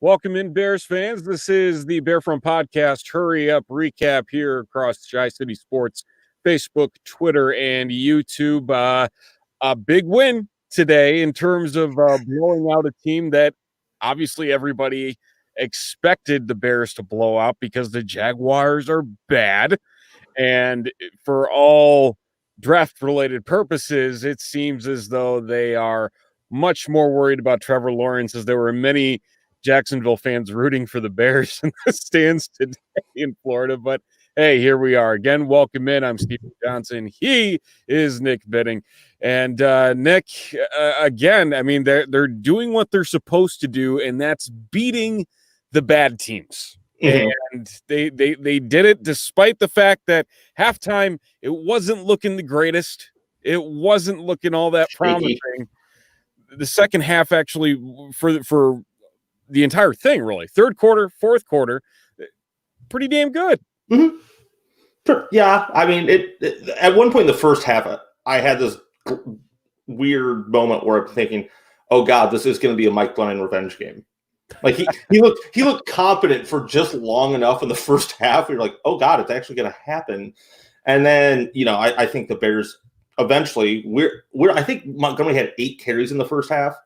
Welcome in, Bears fans. This is the Bearfront Podcast Hurry Up Recap here across Tri-City Sports, Facebook, Twitter, and YouTube. A big win today in terms of blowing out a team that obviously everybody expected the Bears to blow out because the Jaguars are bad. And for all draft-related purposes, it seems as though they are much more worried about Trevor Lawrence, as there were many Jacksonville fans rooting for the Bears in the stands today in Florida. But hey, here we are again. Welcome in. I'm Stephen Johnson. He is Nick Bidding. And Nick, again, I mean, they're doing what they're supposed to do, and that's beating the bad teams. And they did it despite the fact that halftime it wasn't looking the greatest. It wasn't looking all that promising. The second half, actually, for the entire thing, really, third quarter, fourth quarter, pretty damn good. Mm-hmm. Sure. Yeah, I mean, it at one point in the first half, I had this weird moment where I'm thinking, "Oh God, this is going to be a Mike Glennon revenge game." Like he looked confident for just long enough in the first half. You're like, "Oh God, it's actually going to happen." And then I think the Bears eventually I think Montgomery had 8 carries in the first half,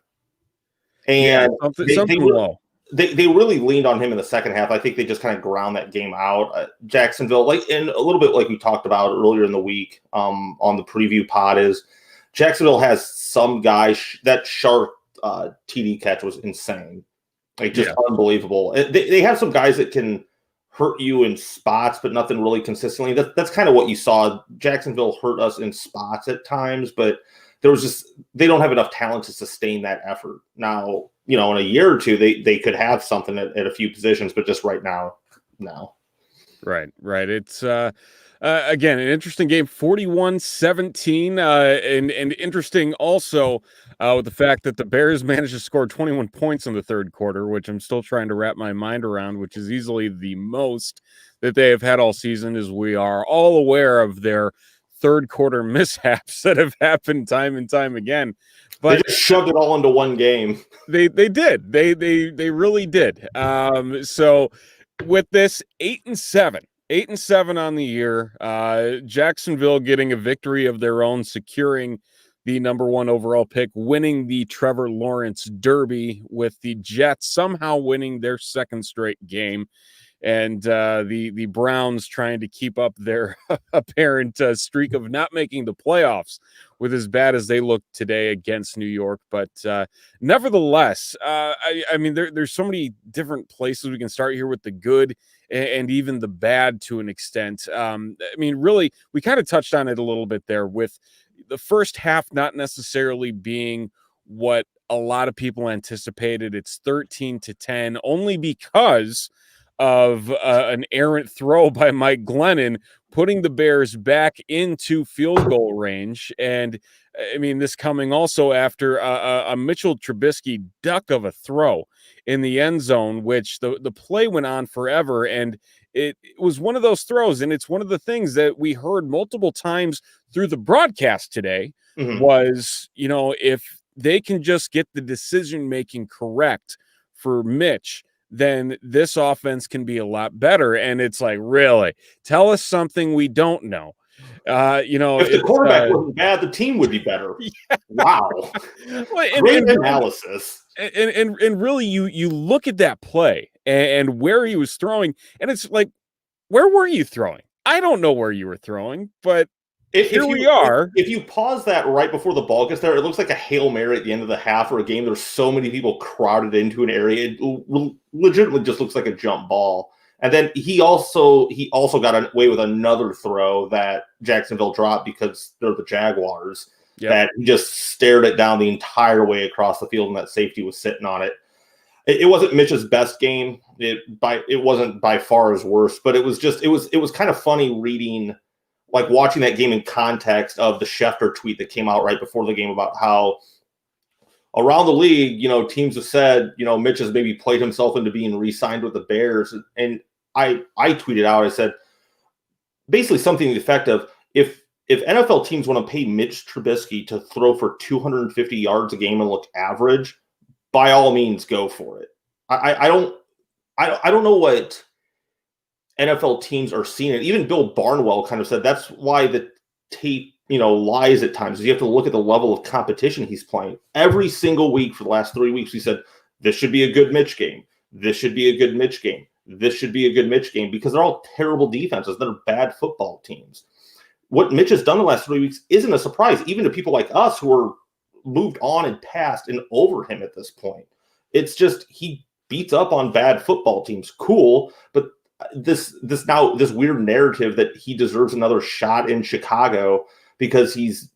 and they really leaned on him in the second half. I think they just kind of ground that game out. Jacksonville, and a little bit like we talked about earlier in the week on the preview pod, is Jacksonville has some guy that sharp TD catch was insane. Unbelievable. They have some guys that can hurt you in spots, but nothing really consistently. That's kind of what you saw. Jacksonville hurt us in spots at times, but they don't have enough talent to sustain that effort. Now, in a year or two, they could have something at a few positions, but just right now, no. Right. It's again an interesting game, 41-17, and interesting also with the fact that the Bears managed to score 21 points in the third quarter, which I'm still trying to wrap my mind around, which is easily the most that they have had all season, as we are all aware of their third quarter mishaps that have happened time and time again. But they just shoved it all into one game. They did. They really did. So with this 8-7 on the year, Jacksonville getting a victory of their own, securing the number 1 overall pick, winning the Trevor Lawrence Derby, with the Jets somehow winning their second straight game, and the Browns trying to keep up their apparent streak of not making the playoffs with as bad as they look today against New York. But nevertheless, I mean, there's so many different places we can start here with the good and even the bad to an extent. I mean, really, we kind of touched on it a little bit there, with the first half not necessarily being what a lot of people anticipated. It's 13-10, only because of an errant throw by Mike Glennon, putting the Bears back into field goal range. And I mean, this coming also after a Mitchell Trubisky duck of a throw in the end zone, which the play went on forever. And it was one of those throws. And it's one of the things that we heard multiple times through the broadcast today was, if they can just get the decision-making correct for Mitch, then this offense can be a lot better. And it's like, really, tell us something we don't know. If the quarterback wasn't bad, the team would be better. Yeah. Wow. Great analysis. And really, you look at that play and where he was throwing, and it's like, where were you throwing? I don't know where you were throwing, but here we are. If you pause that right before the ball gets there, it looks like a Hail Mary at the end of the half or a game. There's so many people crowded into an area. It legitimately just looks like a jump ball. And then he also got away with another throw that Jacksonville dropped because they're the Jaguars. Yep. That he just stared it down the entire way across the field, and that safety was sitting on it. It wasn't Mitch's best game. It wasn't by far his worst, but it was kind of funny reading, like watching that game in context of the Schefter tweet that came out right before the game about how around the league, teams have said, Mitch has maybe played himself into being re-signed with the Bears. And I tweeted out, I said, basically something to the effect of, if NFL teams want to pay Mitch Trubisky to throw for 250 yards a game and look average, by all means, go for it. I don't know what NFL teams are seeing it. Even Bill Barnwell kind of said that's why the tape, lies at times. You have to look at the level of competition he's playing. Every single week for the last 3 weeks, he said, this should be a good Mitch game. This should be a good Mitch game. This should be a good Mitch game, because they're all terrible defenses. They're bad football teams. What Mitch has done the last 3 weeks isn't a surprise, even to people like us who are moved on and past and over him at this point. It's just he beats up on bad football teams. Cool, but this weird narrative that he deserves another shot in Chicago because he's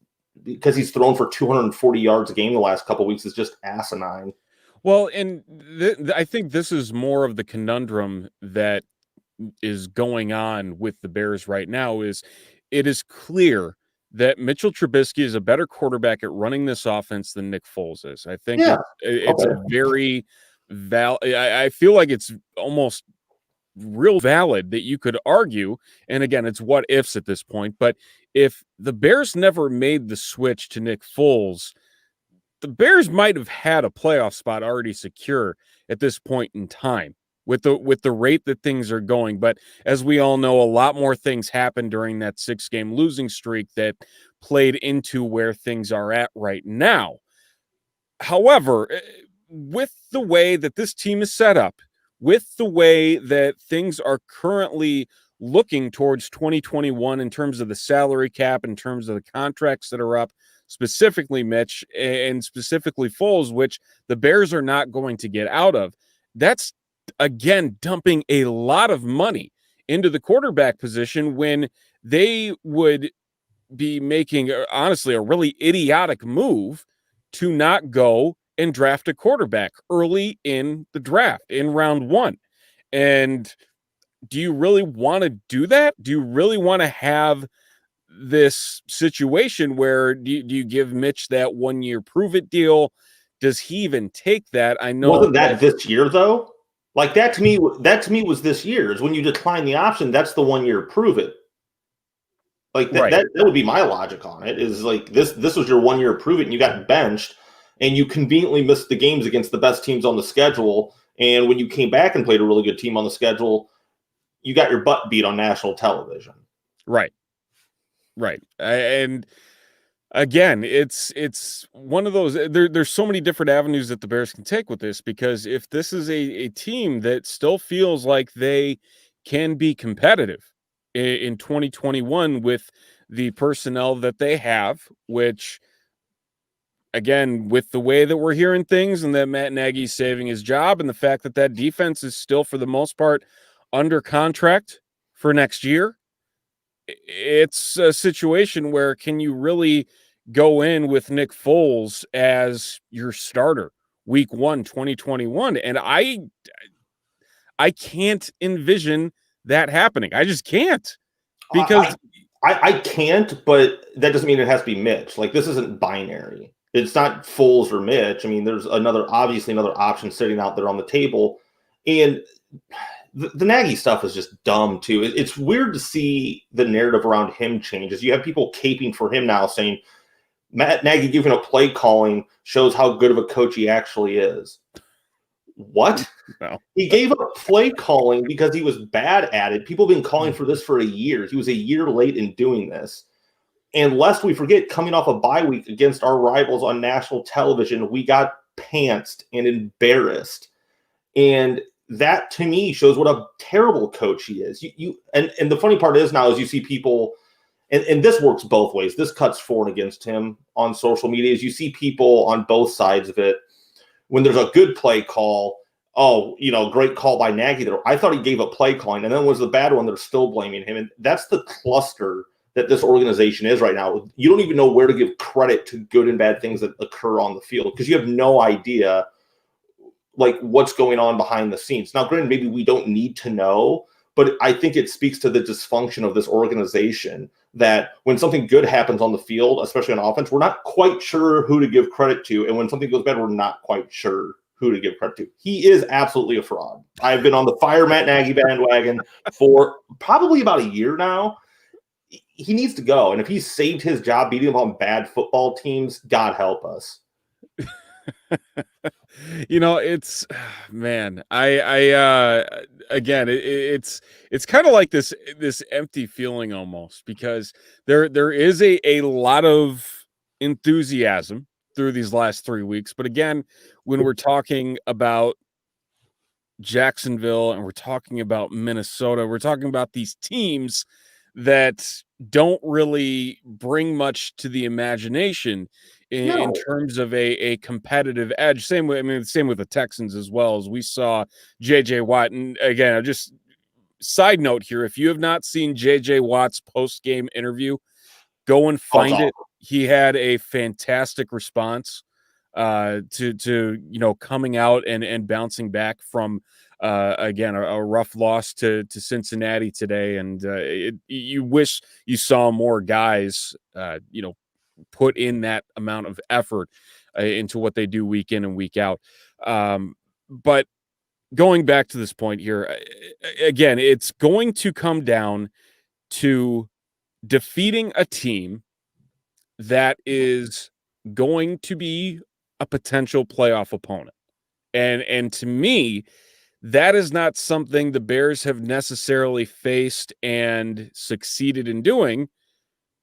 thrown for 240 yards a game the last couple of weeks is just asinine. Well, and I think this is more of the conundrum that is going on with the Bears right now. Is it is clear that Mitchell Trubisky is a better quarterback at running this offense than Nick Foles is. I think it's a very I feel like it's almost real valid that you could argue, and again, it's what ifs at this point, but if the Bears never made the switch to Nick Foles, the Bears might have had a playoff spot already secure at this point in time with the rate that things are going. But as we all know, a lot more things happened during that 6-game losing streak that played into where things are at right now. However, with the way that this team is set up, with the way that things are currently looking towards 2021 in terms of the salary cap, in terms of the contracts that are up, specifically Mitch and specifically Foles, which the Bears are not going to get out of, that's, again, dumping a lot of money into the quarterback position when they would be making, honestly, a really idiotic move to not go and draft a quarterback early in the draft in round 1. And do you really want to do that? Do you really want to have this situation where do you give Mitch that 1-year prove it deal? Does he even take that? I know wasn't that this year though. Like that to me was this year. Is when you decline the option, that's the 1-year prove it. Like that, right. that would be my logic on it. Is like this was your 1-year prove it, and you got benched, and you conveniently missed the games against the best teams on the schedule. And when you came back and played a really good team on the schedule, you got your butt beat on national television. Right. And again, it's one of those, there's so many different avenues that the Bears can take with this, because if this is a team that still feels like they can be competitive in 2021 with the personnel that they have, which, again, with the way that we're hearing things and that Matt Nagy's saving his job and the fact that that defense is still, for the most part, under contract for next year, it's a situation where can you really go in with Nick Foles as your starter week 1, 2021? And I can't envision that happening. I just can't, because I can't, but that doesn't mean it has to be Mitch. Like, this isn't binary. It's not Foles or Mitch. I mean, there's obviously another option sitting out there on the table. And the Nagy stuff is just dumb too. It's weird to see the narrative around him change as you have people caping for him now, saying Matt Nagy giving a play calling shows how good of a coach he actually is. What? No. He gave up play calling because he was bad at it. People have been calling for this for a year. He was a year late in doing this. And lest we forget, coming off a bye week against our rivals on national television, we got pantsed and embarrassed. And that, to me, shows what a terrible coach he is. And the funny part is now is you see people, and this works both ways. This cuts for and against him on social media. Is you see people on both sides of it. When there's a good play call, great call by Nagy. I thought he gave a play calling, and then was the bad one, they're still blaming him. And that's the cluster that this organization is right now. You don't even know where to give credit to good and bad things that occur on the field because you have no idea like what's going on behind the scenes. Now, granted, maybe we don't need to know, but I think it speaks to the dysfunction of this organization that when something good happens on the field, especially on offense, we're not quite sure who to give credit to. And when something goes bad, we're not quite sure who to give credit to. He is absolutely a fraud. I've been on the fire Matt Nagy bandwagon for probably about a year now. He needs to go. And if he saved his job beating up on bad football teams, God help us. It's man, again, it's kind of like this empty feeling almost because there is a lot of enthusiasm through these last 3 weeks. But again, when we're talking about Jacksonville and we're talking about Minnesota, we're talking about these teams that don't really bring much to the imagination in No. terms of a competitive edge. Same with the Texans as well, as we saw JJ Watt. And again, just side note here, if you have not seen JJ Watt's post-game interview, go and Oh, it's find it. awesome. He had a fantastic response to coming out and bouncing back from again a rough loss to Cincinnati today. And you wish you saw more guys put in that amount of effort into what they do week in and week out. But going back to this point here, again, it's going to come down to defeating a team that is going to be a potential playoff opponent. And to me, that is not something the Bears have necessarily faced and succeeded in doing.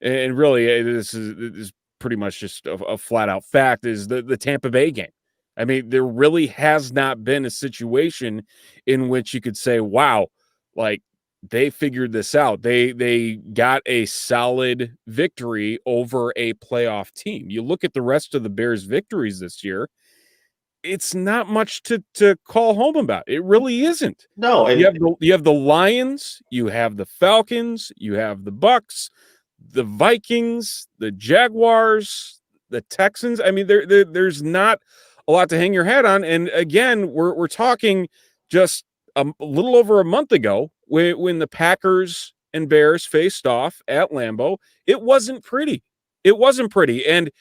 And really, this is pretty much just a flat out fact, is the Tampa Bay game. I mean, there really has not been a situation in which you could say, wow, like they figured this out. They got a solid victory over a playoff team. You look at the rest of the Bears' victories this year, it's not much to call home about. It really isn't. No, You have the Lions, you have the Falcons, you have the Bucks, the Vikings, the Jaguars, the Texans. I mean, there's not a lot to hang your hat on. And again, we're talking just a little over a month ago when the Packers and Bears faced off at Lambeau. It wasn't pretty. It wasn't pretty. And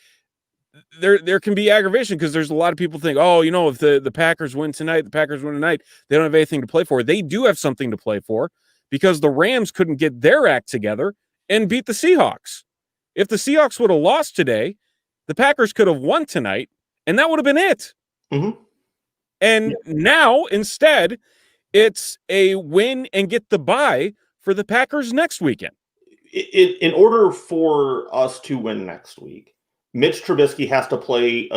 there can be aggravation because there's a lot of people think, oh, if the Packers win tonight, they don't have anything to play for. They do have something to play for because the Rams couldn't get their act together and beat the Seahawks. If the Seahawks would have lost today, the Packers could have won tonight, and that would have been it. Mm-hmm. And now, instead, it's a win and get the bye for the Packers next weekend. In order for us to win next week, Mitch Trubisky has to play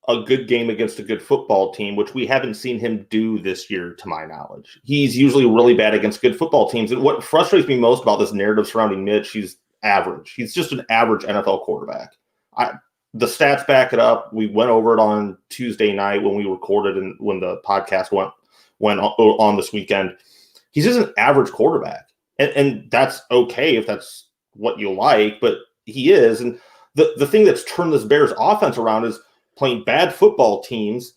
a good game against a good football team, which we haven't seen him do this year, to my knowledge. He's usually really bad against good football teams. And what frustrates me most about this narrative surrounding Mitch, he's average. He's just an average NFL quarterback. The stats back it up. We went over it on Tuesday night when we recorded and when the podcast went on this weekend. He's just an average quarterback. And that's okay if that's what you like, but he is. And the thing that's turned this Bears offense around is playing bad football teams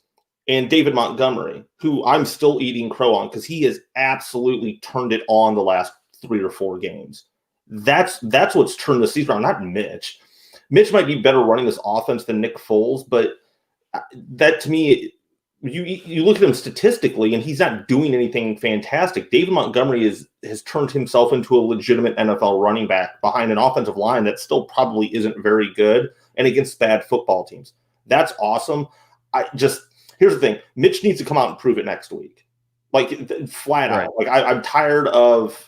and David Montgomery, who I'm still eating crow on because he has absolutely turned it on the last 3 or 4 games. That's what's turned the season around, not Mitch. Mitch might be better running this offense than Nick Foles, but that to me, you look at him statistically, and he's not doing anything fantastic. David Montgomery has turned himself into a legitimate NFL running back behind an offensive line that still probably isn't very good and against bad football teams. That's awesome. Here's the thing. Mitch needs to come out and prove it next week. Like flat out. Like I'm tired of,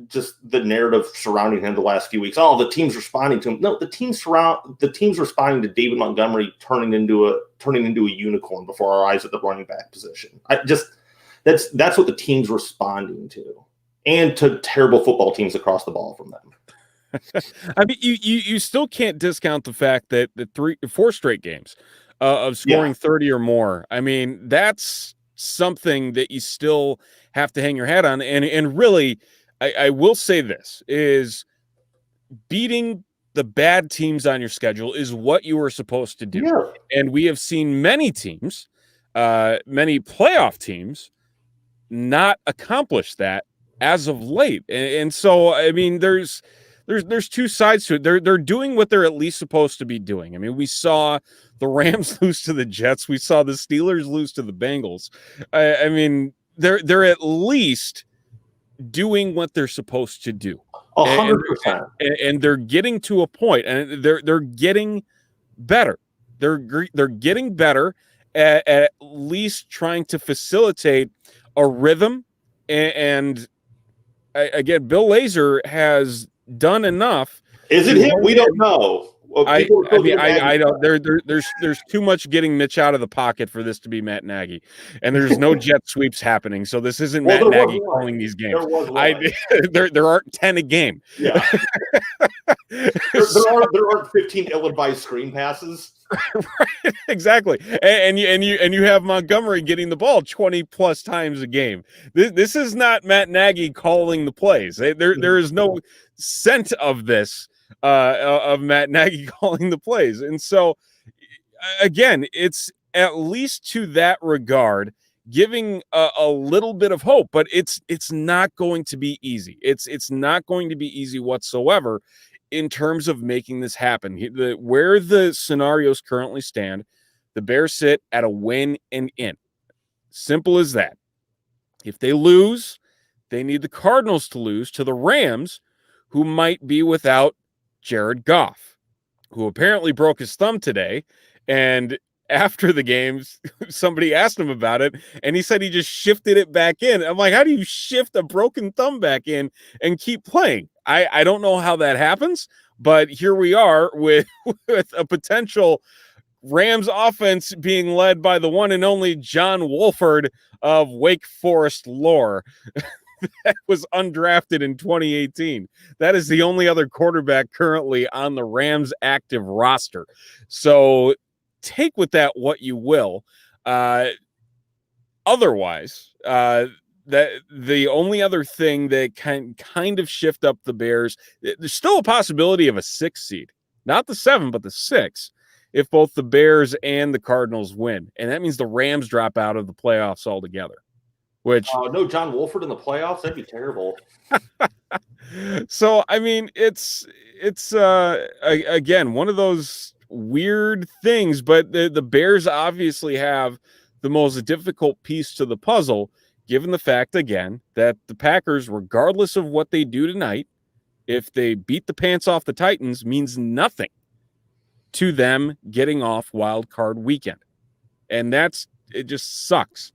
just the narrative surrounding him the last few weeks. Oh, the team's responding to him. No, the team's responding to David Montgomery turning into a unicorn before our eyes at the running back position. That's what the team's responding to, and to terrible football teams across the ball from them. I mean, you still can't discount the fact that the 4 straight games of scoring 30 or more. I mean, that's something that you still have to hang your hat on. And really, I will say this, is beating the bad teams on your schedule is what you were supposed to do. Yeah. And we have seen many teams, many playoff teams, not accomplish that as of late. And so, I mean, there's 2 sides to it. They're doing what they're at least supposed to be doing. I mean, we saw the Rams lose to the Jets. We saw the Steelers lose to the Bengals. I mean, they're at least doing what they're supposed to do. 100%. And they're getting to a point, and they're getting better. They're getting better at least trying to facilitate a rhythm. And again, Bill Lazor has done enough. Is it him? We don't know. Well, I don't. There's too much getting Mitch out of the pocket for this to be Matt Nagy, and there's no jet sweeps happening. So this isn't Matt Nagy calling these games. There aren't 10 a game. Yeah, there aren't 15 ill-advised screen passes. Right, exactly. And you have Montgomery getting the ball 20 plus times a game. This is not Matt Nagy calling the plays. There is no scent of this. Of Matt Nagy calling the plays. And so, again, it's at least to that regard, giving a little bit of hope, but it's not going to be easy. It's not going to be easy whatsoever in terms of making this happen. Where the scenarios currently stand, the Bears sit at a win and in. Simple as that. If they lose, they need the Cardinals to lose to the Rams, who might be without Jared Goff, who apparently broke his thumb today. And after the games, somebody asked him about it, and he said he just shifted it back in. I'm like, how do you shift a broken thumb back in and keep playing? I don't know how that happens, but here we are with a potential Rams offense being led by the one and only John Wolford of Wake Forest lore. That was undrafted in 2018. That is the only other quarterback currently on the Rams active roster. So take with that what you will. Otherwise, that the only other thing that can kind of shift up the Bears, there's still a possibility of a 6 seed, not the 7, but the 6, if both the Bears and the Cardinals win. And that means the Rams drop out of the playoffs altogether. Which no John Wolford in the playoffs, that'd be terrible. So I mean, it's again one of those weird things, but the Bears obviously have the most difficult piece to the puzzle, given the fact again that the Packers, regardless of what they do tonight, if they beat the pants off the Titans, means nothing to them getting off wild card weekend, and it just sucks.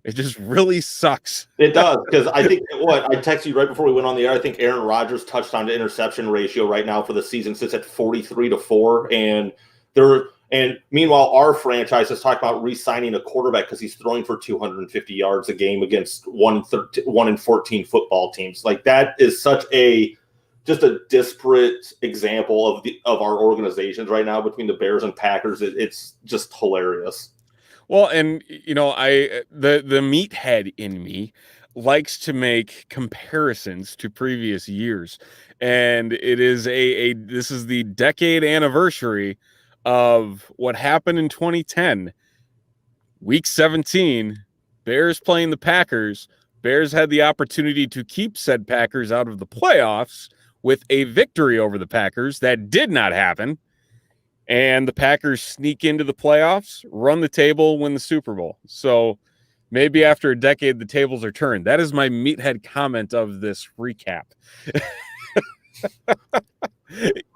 It just really sucks. It does, because I think I texted you right before we went on the air. I think Aaron Rodgers' touchdown to interception ratio right now for the season sits at 43-4, and meanwhile our franchise is talking about re-signing a quarterback because he's throwing for 250 yards a game against 1-14 football teams. Like, that is such just a disparate example of our organizations right now between the Bears and Packers. It's just hilarious. Well, and the meathead in me likes to make comparisons to previous years, and it is this is the decade anniversary of what happened in 2010, week 17, Bears playing the Packers. Bears had the opportunity to keep said Packers out of the playoffs with a victory over the Packers. That did not happen. And the Packers sneak into the playoffs, run the table, win the Super Bowl. So maybe after a decade, the tables are turned. That is my meathead comment of this recap.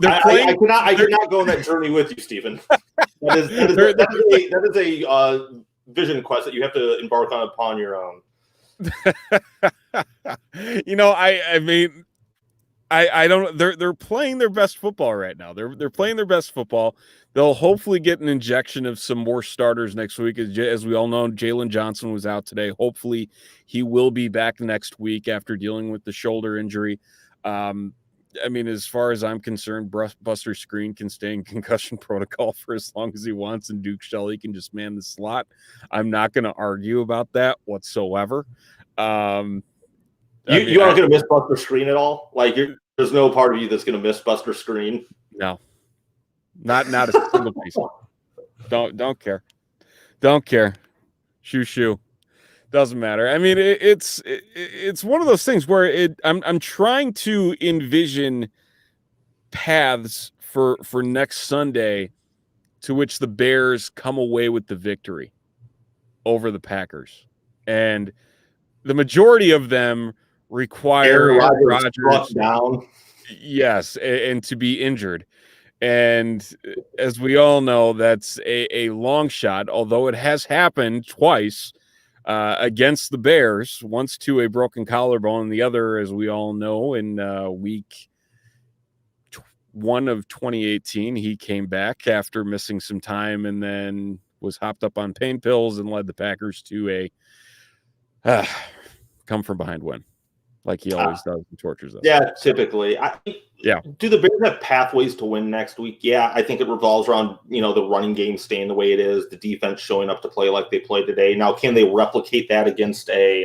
I cannot go on that journey with you, Stephen. That is a vision quest that you have to embark on upon your own. I mean, I don't. They're playing their best football right now. They're playing their best football. They'll hopefully get an injection of some more starters next week. As we all know, Jalen Johnson was out today. Hopefully, he will be back next week after dealing with the shoulder injury. I mean, as far as I'm concerned, Buster Screen can stay in concussion protocol for as long as he wants, and Duke Shelley can just man the slot. I'm not going to argue about that whatsoever. You aren't going to miss Buster Screen at all? Like, there's no part of you that's going to miss Buster Screen? No. Not a single piece. Don't care. Don't care. Shoo. Doesn't matter. I mean, it's one of those things where I'm trying to envision paths for next Sunday to which the Bears come away with the victory over the Packers. And the majority of them require Aaron Rodgers down. Yes, and to be injured. And as we all know, that's a long shot, although it has happened twice against the Bears, once to a broken collarbone, and the other, as we all know, in week 1 of 2018, he came back after missing some time and then was hopped up on pain pills and led the Packers to a come from behind win, like he always does and tortures us. Yeah, typically. Yeah. Do the Bears have pathways to win next week? Yeah, I think it revolves around, the running game staying the way it is, the defense showing up to play like they played today. Now, can they replicate that against a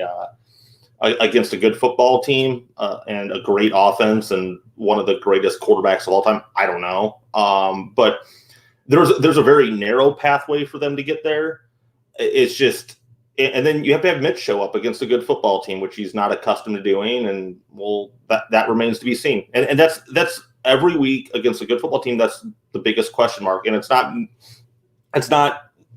good football team and a great offense and one of the greatest quarterbacks of all time? I don't know. But there's a very narrow pathway for them to get there. It's just, and then you have to have Mitch show up against a good football team, which he's not accustomed to doing. And that remains to be seen. And that's every week against a good football team. That's the biggest question mark. And it's not,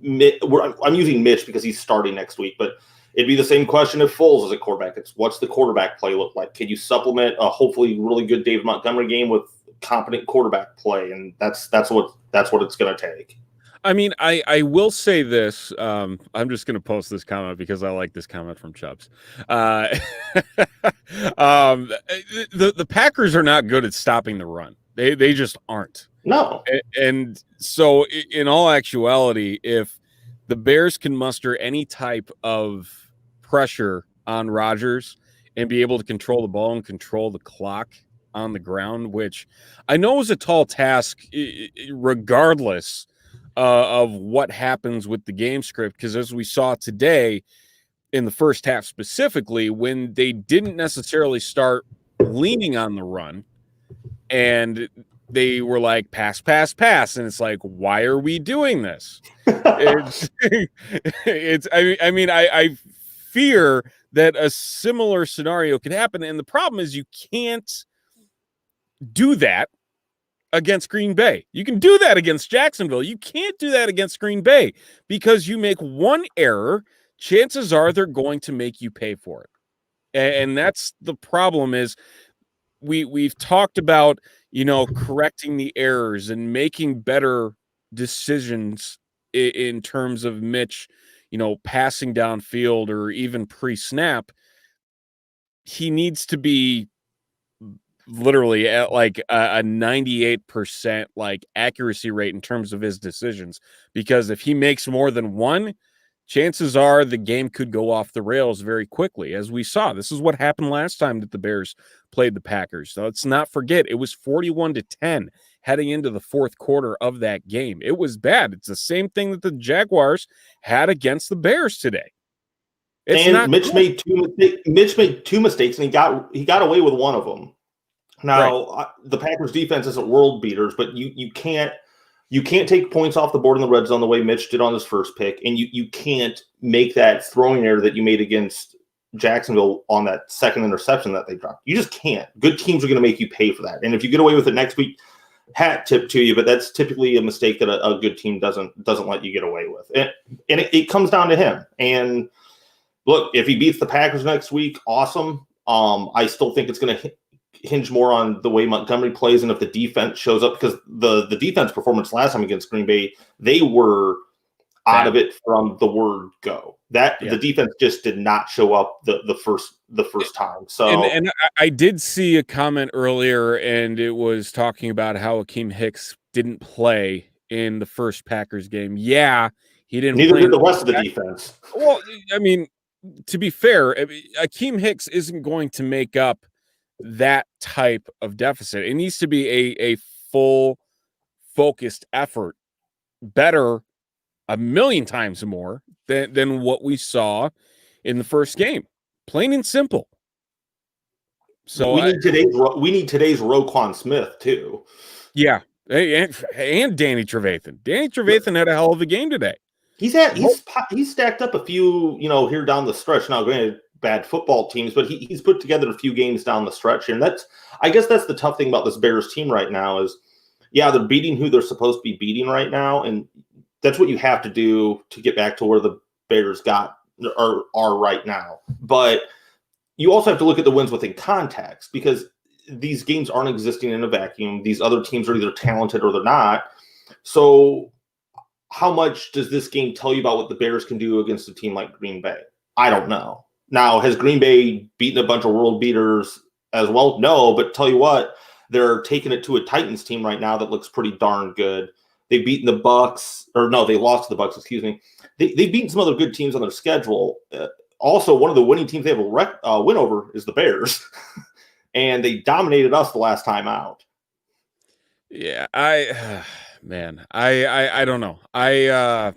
I'm using Mitch because he's starting next week, but it'd be the same question if Foles is a quarterback. It's what's the quarterback play look like? Can you supplement a hopefully really good David Montgomery game with competent quarterback play? And that's what it's going to take. I mean, I will say this. I'm just going to post this comment because I like this comment from Chubbs. The Packers are not good at stopping the run. They just aren't. No. And so in all actuality, if the Bears can muster any type of pressure on Rodgers and be able to control the ball and control the clock on the ground, which I know is a tall task regardless of what happens with the game script, because as we saw today in the first half specifically, when they didn't necessarily start leaning on the run and they were like pass, and it's like, why are we doing this? I fear that a similar scenario could happen, and the problem is you can't do that against Green Bay. You can do that against Jacksonville. You can't do that against Green Bay, because you make one error, chances are they're going to make you pay for it. And that's the problem. Is we've talked about, correcting the errors and making better decisions in terms of Mitch, passing downfield or even pre-snap. He needs to be literally at like a 98% like accuracy rate in terms of his decisions, because if he makes more than one, chances are the game could go off the rails very quickly. As we saw, this is what happened last time that the Bears played the Packers. So let's not forget, it was 41-10 heading into the fourth quarter of that game. It was bad. It's the same thing that the Jaguars had against the Bears today. Mitch made two mistakes, and he got away with one of them. Now, right. The Packers defense isn't world beaters, but you can't take points off the board in the red zone the way Mitch did on his first pick, and you can't make that throwing error that you made against Jacksonville on that second interception that they dropped. You just can't. Good teams are going to make you pay for that, and if you get away with it next week, hat tip to you. But that's typically a mistake that a good team doesn't let you get away with, and it comes down to him. And look, if he beats the Packers next week, awesome. I still think it's going to hinge more on the way Montgomery plays and if the defense shows up, because the defense performance last time against Green Bay, they were out of it from the word go. The defense just did not show up the first time. So and I did see a comment earlier, and it was talking about how Akeem Hicks didn't play in the first Packers game. Yeah, he didn't. Neither did the rest of the defense. Well, I mean, to be fair, Akeem Hicks isn't going to make up that type of deficit. It needs to be a full focused effort, better a million times more than what we saw in the first game, plain and simple. So we need today's Roquan Smith too. Yeah, and Danny Trevathan. Danny Trevathan had a hell of a game today. He's stacked up a few, here down the stretch. Now, granted, bad football teams, but he's put together a few games down the stretch. And I guess that's the tough thing about this Bears team right now is, yeah, they're beating who they're supposed to be beating right now. And that's what you have to do to get back to where the Bears are right now. But you also have to look at the wins within context, because these games aren't existing in a vacuum. These other teams are either talented or they're not. So how much does this game tell you about what the Bears can do against a team like Green Bay? I don't know. Now, has Green Bay beaten a bunch of world beaters as well? No, but tell you what, they're taking it to a Titans team right now that looks pretty darn good. They've beaten the Bucks, or no, they lost to the Bucks, excuse me. They've beaten some other good teams on their schedule. Also, one of the winning teams they have a win over is the Bears, and they dominated us the last time out. Yeah, man, I don't know. I'm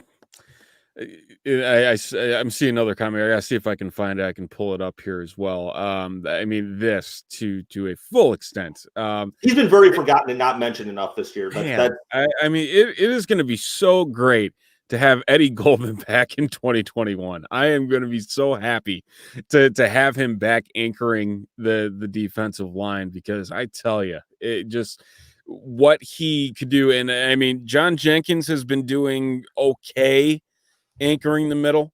seeing another comment. I gotta see if I can find it. I can pull it up here as well. I mean, this to a full extent. He's been very forgotten and not mentioned enough this year. Man, I mean, it is going to be so great to have Eddie Goldman back in 2021. I am going to be so happy to have him back anchoring the defensive line, because I tell you, it just what he could do. And I mean, John Jenkins has been doing okay anchoring the middle.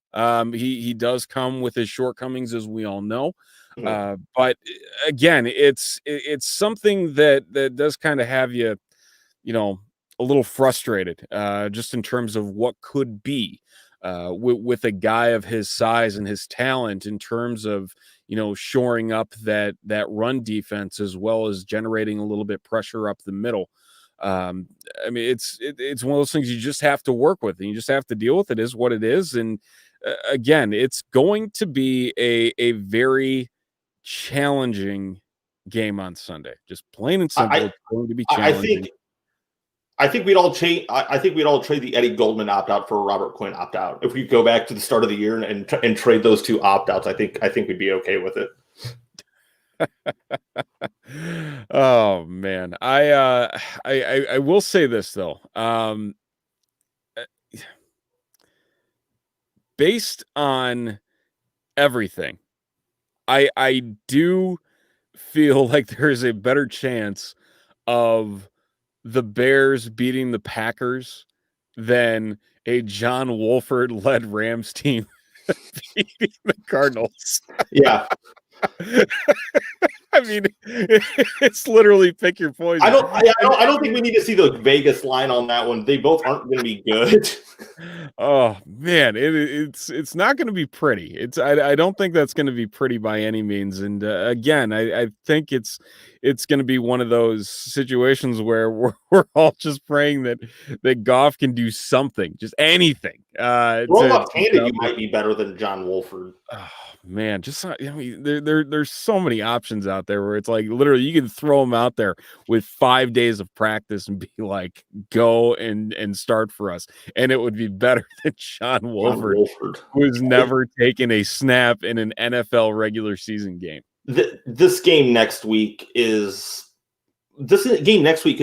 He does come with his shortcomings, as we all know. But again, it's something that does kind of have you, a little frustrated, just in terms of what could be with a guy of his size and his talent, in terms of shoring up that run defense, as well as generating a little bit pressure up the middle. I mean, it's one of those things you just have to work with, and you just have to deal with it. Is what it is. And again, it's going to be a very challenging game on Sunday. Just plain and simple, it's going to be challenging. I think we'd all trade. I think we'd all trade the Eddie Goldman opt out for a Robert Quinn opt out. If we go back to the start of the year and trade those two opt outs, I think we'd be okay with it. Oh man, I will say this though. Based on everything, I do feel like there's a better chance of the Bears beating the Packers than a John Wolford led Rams team beating the Cardinals. Yeah. I mean, it's literally pick your poison. I don't think we need to see the Vegas line on that one. They both aren't going to be good. Oh man, it's not going to be pretty. I don't think that's going to be pretty by any means. And again, I think it's going to be one of those situations where we're all just praying that Goff can do something, just anything. You might be better than John Wolford. Oh man, just there's so many options out there where it's like literally you can throw them out there with 5 days of practice and be like, go and start for us, and it would be better than John Wolford, who's never taken a snap in an NFL regular season game. This game next week could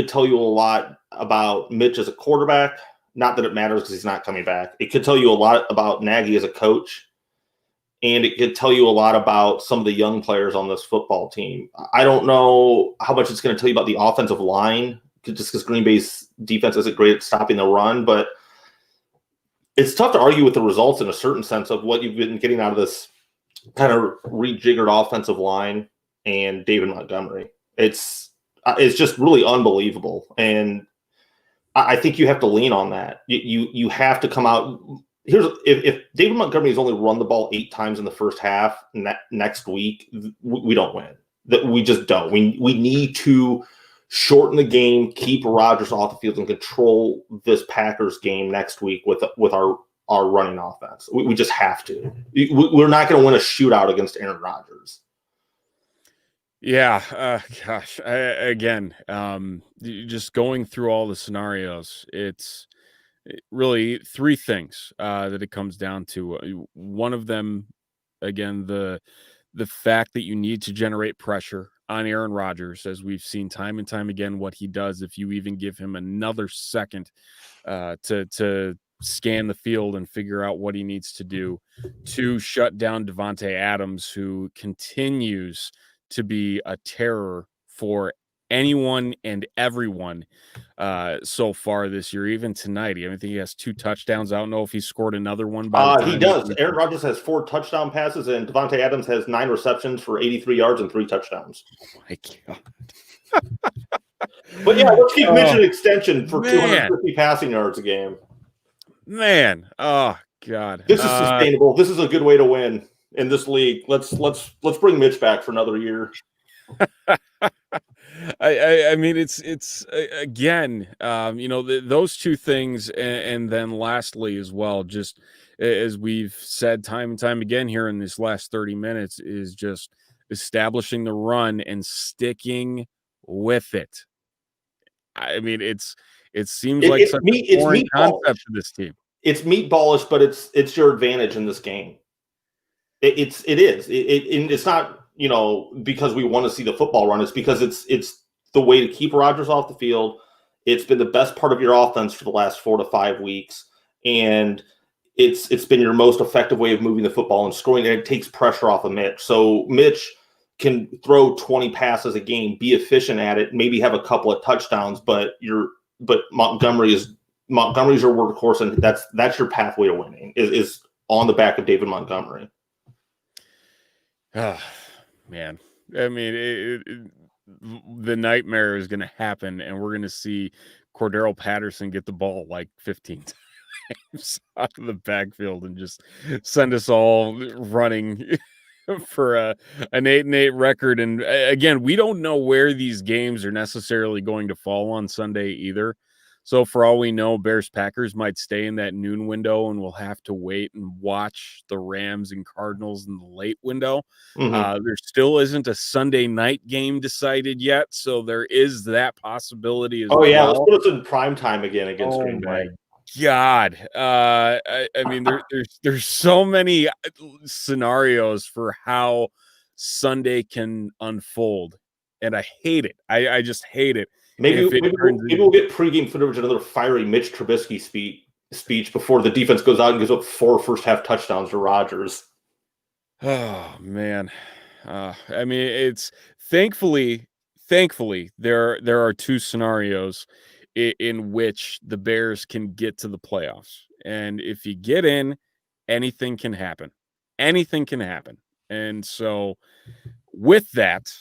tell you a lot about Mitch as a quarterback. Not that it matters because he's not coming back. It could tell you a lot about Nagy as a coach. And it could tell you a lot about some of the young players on this football team. I don't know how much it's going to tell you about the offensive line, just because Green Bay's defense isn't great at stopping the run. But it's tough to argue with the results in a certain sense of what you've been getting out of this kind of rejiggered offensive line and David Montgomery. It's just really unbelievable. And I think you have to lean on that. You have to come out. If David Montgomery's only run the ball 8 times in the first half next week, we don't win. That we just don't. We need to shorten the game, keep Rodgers off the field, and control this Packers game next week with our running offense. We just have to. We're not going to win a shootout against Aaron Rodgers. Yeah, gosh. Again, just going through all the scenarios, it's really 3 things that it comes down to. One of them, again, the fact that you need to generate pressure on Aaron Rodgers, as we've seen time and time again what he does if you even give him another second to scan the field and figure out what he needs to do. 2, shut down Devontae Adams, who continues to be a terror for anyone and everyone so far this year, even tonight. I think he has 2 touchdowns. I don't know if he scored another one by the time he does. Aaron Rodgers has 4 touchdown passes, and Devontae Adams has 9 receptions for 83 yards and 3 touchdowns. Oh my God. But yeah, let's keep Mitch an extension for 250 passing yards a game. Man, oh God. This is sustainable. This is a good way to win in this league. Let's bring Mitch back for another year. I mean, it's again, those 2 things, and then lastly as well, just as we've said time and time again here in this last 30 minutes, is just establishing the run and sticking with it. I mean, it seems like such a boring concept to this team. It's meatballish, but it's your advantage in this game. It is. It's not, because we want to see the football run. It's because it's the way to keep Rodgers off the field. It's been the best part of your offense for the last 4 to 5 weeks, and it's been your most effective way of moving the football and scoring. And it takes pressure off of Mitch. So Mitch can throw 20 passes a game, be efficient at it, maybe have a couple of touchdowns, but Montgomery's your workhorse, and that's your pathway to winning is on the back of David Montgomery. Oh, man. I mean, the nightmare is going to happen, and we're going to see Cordero Patterson get the ball like 15 times out of the backfield and just send us all running for an 8-8 record. And again, we don't know where these games are necessarily going to fall on Sunday either. So for all we know, Bears-Packers might stay in that noon window, and we'll have to wait and watch the Rams and Cardinals in the late window. Mm-hmm. There still isn't a Sunday night game decided yet, so there is that possibility as well. Oh, yeah, let's put us in prime time again against Green Bay. God. I mean, there's so many scenarios for how Sunday can unfold, and I hate it. I just hate it. Maybe we'll get pregame footage of another fiery Mitch Trubisky speech before the defense goes out and gives up 4 first-half touchdowns to Rodgers. Oh, man. I mean, it's thankfully there are 2 scenarios in which the Bears can get to the playoffs. And if you get in, anything can happen. Anything can happen. And so with that,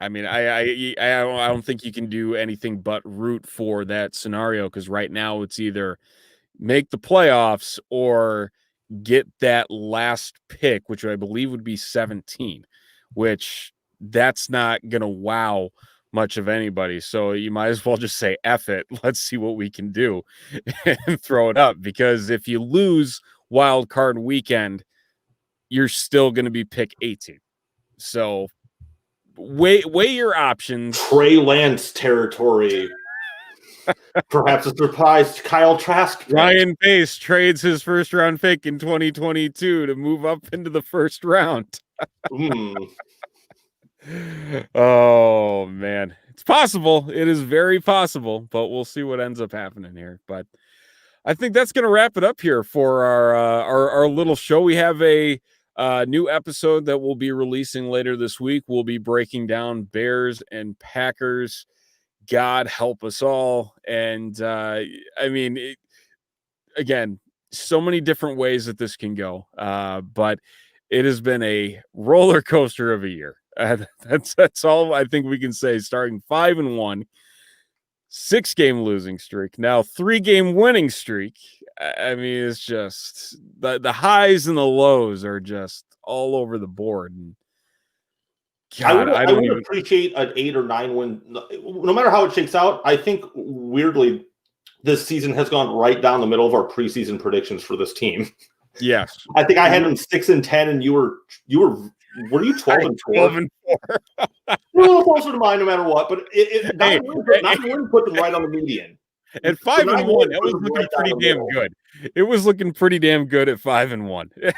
I mean, I don't think you can do anything but root for that scenario, because right now it's either make the playoffs or get that last pick, which I believe would be 17, which that's not going to wow much of anybody. So you might as well just say, F it. Let's see what we can do and throw it up, because if you lose wild card weekend, you're still going to be pick 18. So weigh your options. Trey Lance territory. Perhaps a surprise Kyle Trask. Ryan Pace trades his first round pick in 2022 to move up into the first round. Oh, man. It's possible. It is very possible, but we'll see what ends up happening here. But I think that's going to wrap it up here for our little show. We have a new episode that we'll be releasing later this week. We'll be breaking down Bears and Packers. God help us all. And I mean, again, so many different ways that this can go. But it has been a roller coaster of a year. That's all I think we can say. Starting 5-1, 6-game losing streak, now 3-game winning streak. I mean, it's just the highs and the lows are just all over the board. And God, I would appreciate an 8 or 9 win, no matter how it shakes out. I think weirdly, this season has gone right down the middle of our preseason predictions for this team. Yes, I think I had them 6-10, and you were you 12-4? 12-4. Well, closer to mine, no matter what. But not win put them right on the median. At 5-1, that was looking pretty damn good. It was looking pretty damn good at 5-1.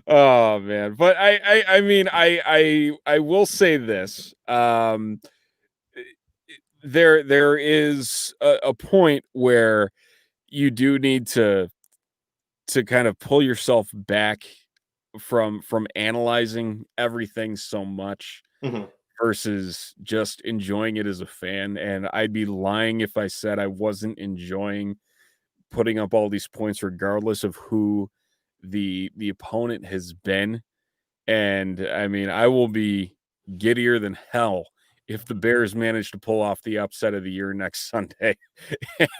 Oh man, but I mean, I will say this. There is a point where you do need to kind of pull yourself back from analyzing everything so much versus just enjoying it as a fan. And I'd be lying if I said I wasn't enjoying putting up all these points regardless of who the opponent has been. And I mean, I will be giddier than hell if the Bears manage to pull off the upset of the year next Sunday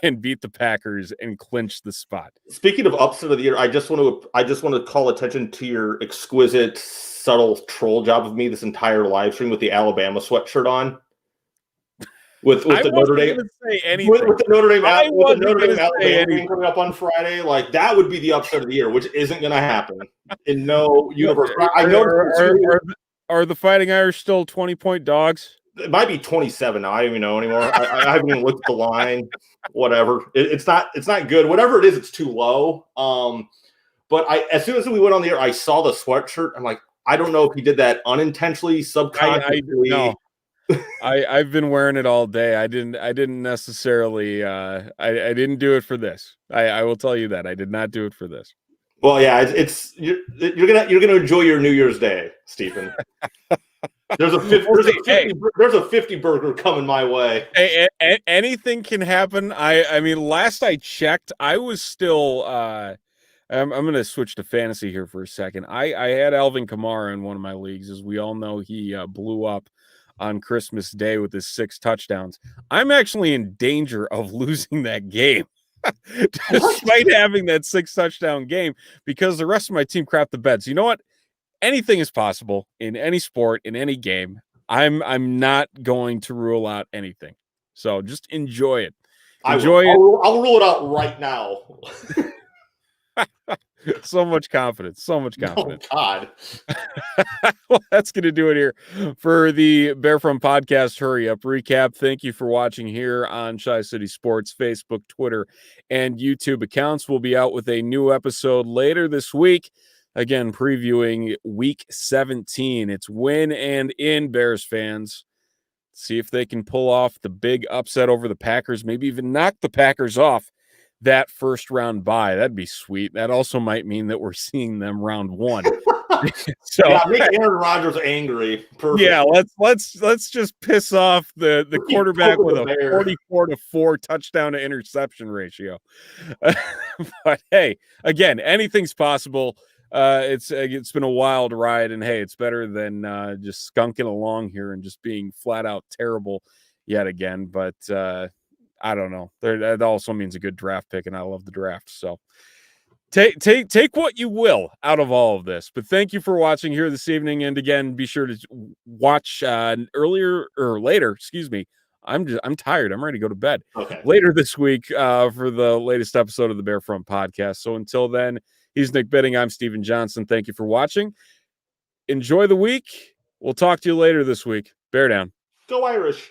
and beat the Packers and clinch the spot. Speaking of upset of the year, I just want to call attention to your exquisite, subtle troll job of me this entire live stream with the Alabama sweatshirt on. With the Notre Dame, with the Notre Dame Alabama game coming up on Friday, like that would be the upset of the year, which isn't going to happen in no universe. I know. Are the Fighting Irish still 20-point dogs? It might be 27 now. I don't even know anymore. I haven't even looked at the line. Whatever. It's not good. Whatever it is, it's too low. But as soon as we went on the air, I saw the sweatshirt. I'm like, I don't know if he did that unintentionally, subconsciously. No. I've been wearing it all day. I didn't necessarily. I didn't do it for this. I will tell you that I did not do it for this. Well, yeah, you're gonna enjoy your New Year's Day, Stephen. There's a 50 burger coming my way. Hey, anything can happen. I mean, last I checked, I was still. I'm going to switch to fantasy here for a second. I had Alvin Kamara in one of my leagues, as we all know. He blew up on Christmas Day with his 6 touchdowns. I'm actually in danger of losing that game. Despite having that 6 touchdown game, because the rest of my team crapped the bed. So you know what? Anything is possible in any sport, in any game. I'm not going to rule out anything. So just enjoy it. Enjoy it. I'll rule it out right now. So much confidence. So much confidence. Oh, God. Well, that's going to do it here for the Bearfront Podcast Hurry Up Recap. Thank you for watching here on Chi City Sports Facebook, Twitter, and YouTube accounts. We'll be out with a new episode later this week. Again, previewing Week 17. It's win and in, Bears fans. See if they can pull off the big upset over the Packers, maybe even knock the Packers off that first round bye. That'd be sweet. That also might mean that we're seeing them round 1. So yeah, make Aaron Rodgers angry. Perfect. Yeah, let's just piss off the quarterback with a 44-4 touchdown to interception ratio. But hey, again, anything's possible. It's been a wild ride, and hey, it's better than just skunking along here and just being flat out terrible yet again. But I don't know. That also means a good draft pick, and I love the draft. So take what you will out of all of this. But thank you for watching here this evening, and again, be sure to watch later. Excuse me. I'm tired. I'm ready to go to bed. Okay. Later this week for the latest episode of the Bearfront Podcast. So until then, he's Nick Bidding. I'm Steven Johnson. Thank you for watching. Enjoy the week. We'll talk to you later this week. Bear down. Go Irish.